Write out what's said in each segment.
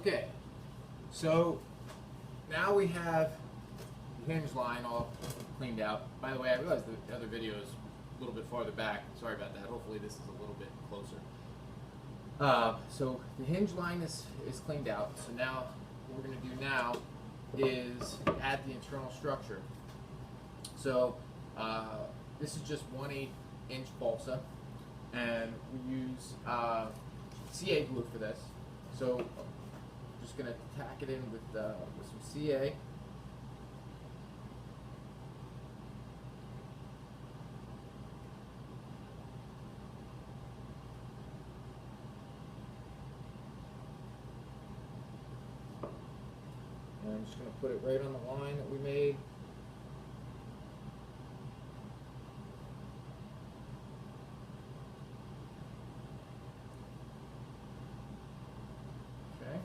Okay, so now we have the hinge line all cleaned out. By the way, I realized the other video is a little bit farther back. Sorry about that. Hopefully this is a little bit closer. So the hinge line is cleaned out. So now what we're going to do now is add the internal structure. So this is just 1/8 inch balsa, and we use CA glue for this. So I'm just going to tack it in with some CA. And I'm just going to put it right on the line that we made. Okay.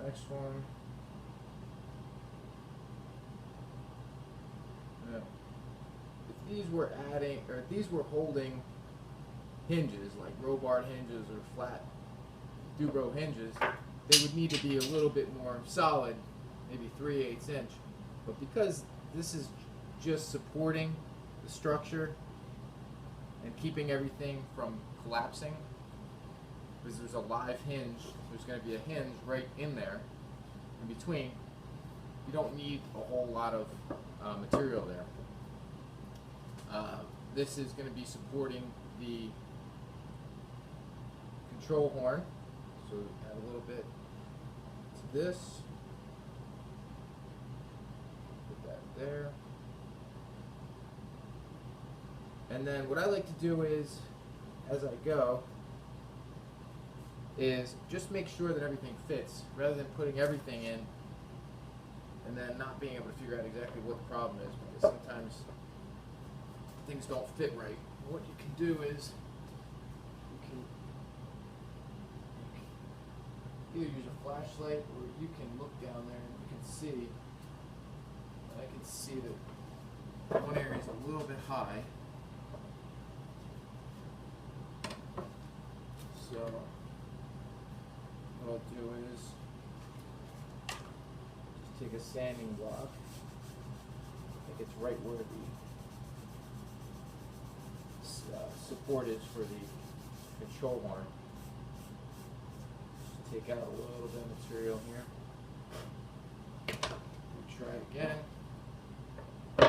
Next one. Now, if these were adding, or if these were holding hinges, like row-barred hinges or flat Dubrow hinges, they would need to be a little bit more solid, maybe 3/8 inch. But because this is just supporting the structure and keeping everything from collapsing, because there's a live hinge, there's going to be a hinge right in there, in between, you don't need a whole lot of material there. This is going to be supporting the control horn. So add a little bit to this, put that there. And then what I like to do is, as I go, is just make sure that everything fits, rather than putting everything in and then not being able to figure out exactly what the problem is, because sometimes things don't fit right. What you can do is either use a flashlight, or you can look down there and you can see, I can see that one area is a little bit high. So what I'll do is just take a sanding block, I think it's right where the support is for the control horn. Take out a little bit of material here. We'll try it again. A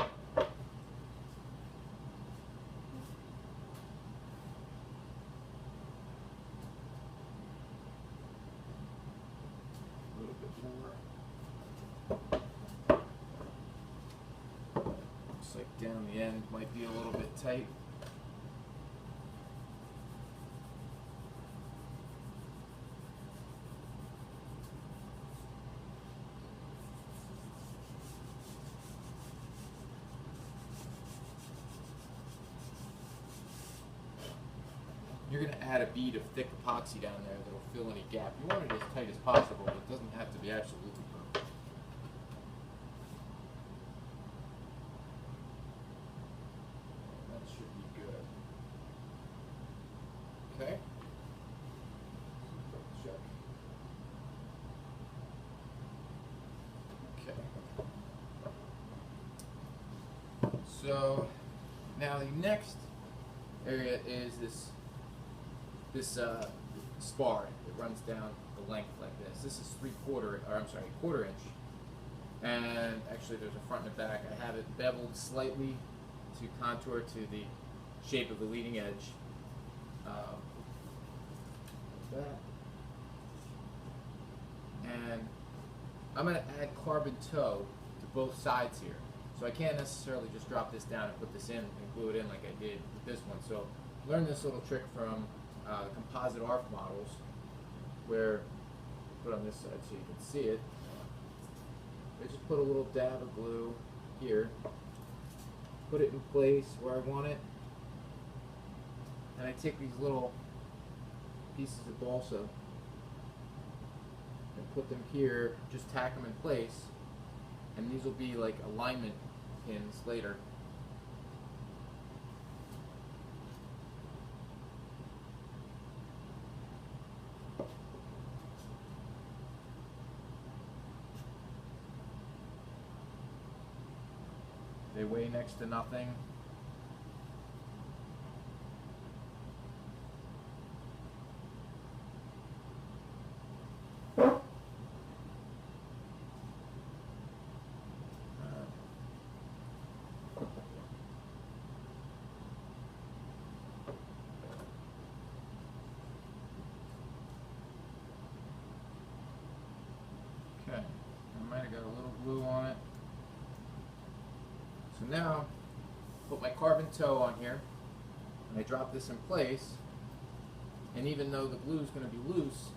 little bit more. Looks like down the end might be a little bit tight. You're going to add a bead of thick epoxy down there that will fill any gap. You want it as tight as possible, but it doesn't have to be absolutely perfect. That should be good. Okay. Check. Okay. So now the next area is this spar that runs down the length like this. This is quarter inch. And actually there's a front and a back. I have it beveled slightly to contour to the shape of the leading edge. Like that. And I'm going to add carbon toe to both sides here. So I can't necessarily just drop this down and put this in and glue it in like I did with this one. So learn this little trick from composite ARC models, where put on this side so you can see it. I just put a little dab of glue here, put it in place where I want it, and I take these little pieces of balsa and put them here, just tack them in place, and these will be like alignment pins later. They weigh next to nothing. Okay, I might have got a little glue on it. So now, put my carbon toe on here, and I drop this in place, and even though the glue is going to be loose,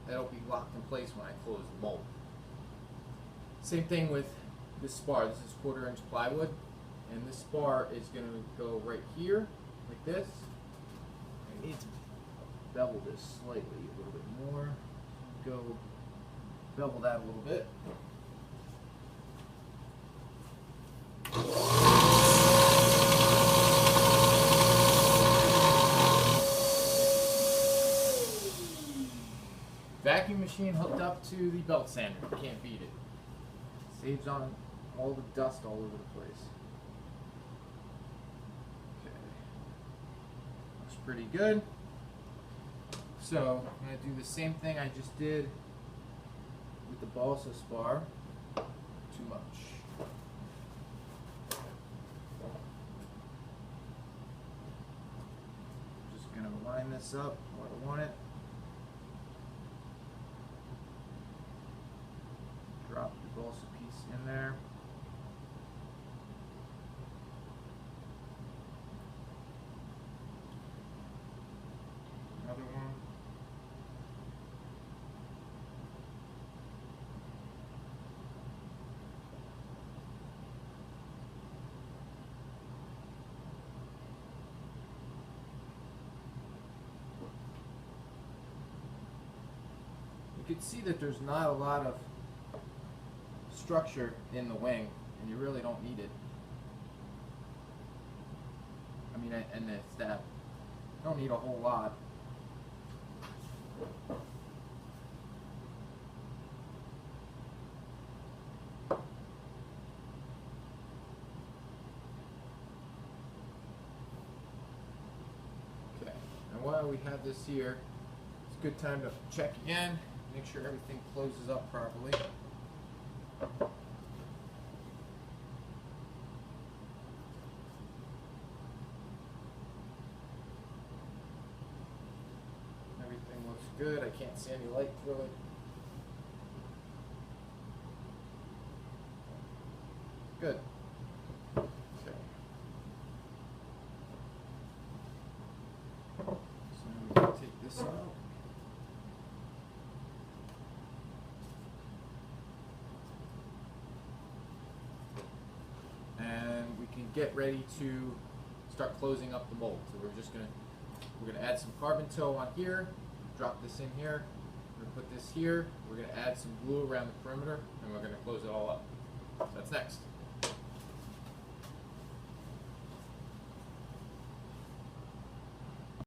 that'll be locked in place when I close the mold. Same thing with this spar. This is 1/4 inch plywood, and this spar is going to go right here, like this. I need to bevel this slightly, a little bit more. Go bevel that a little bit. Vacuum machine hooked up to the belt sander. You can't beat it. Saves on all the dust all over the place. Okay. Looks pretty good. So I'm going to do the same thing I just did with the balsa spar. Too much. Just going to line this up where I want it. Drop the balsa piece in there. Another one. You can see that there's not a lot of structure in the wing, and you really don't need it. I mean, and it's that you don't need a whole lot. Okay, and while we have this here, it's a good time to check again, make sure everything closes up properly. Everything looks good. I can't see any light through it. Good. Okay. So now we can take this out. Get ready to start closing up the mold. So we're gonna add some carbon toe on here, drop this in here, we're gonna put this here, we're gonna add some glue around the perimeter, and we're gonna close it all up. So that's next.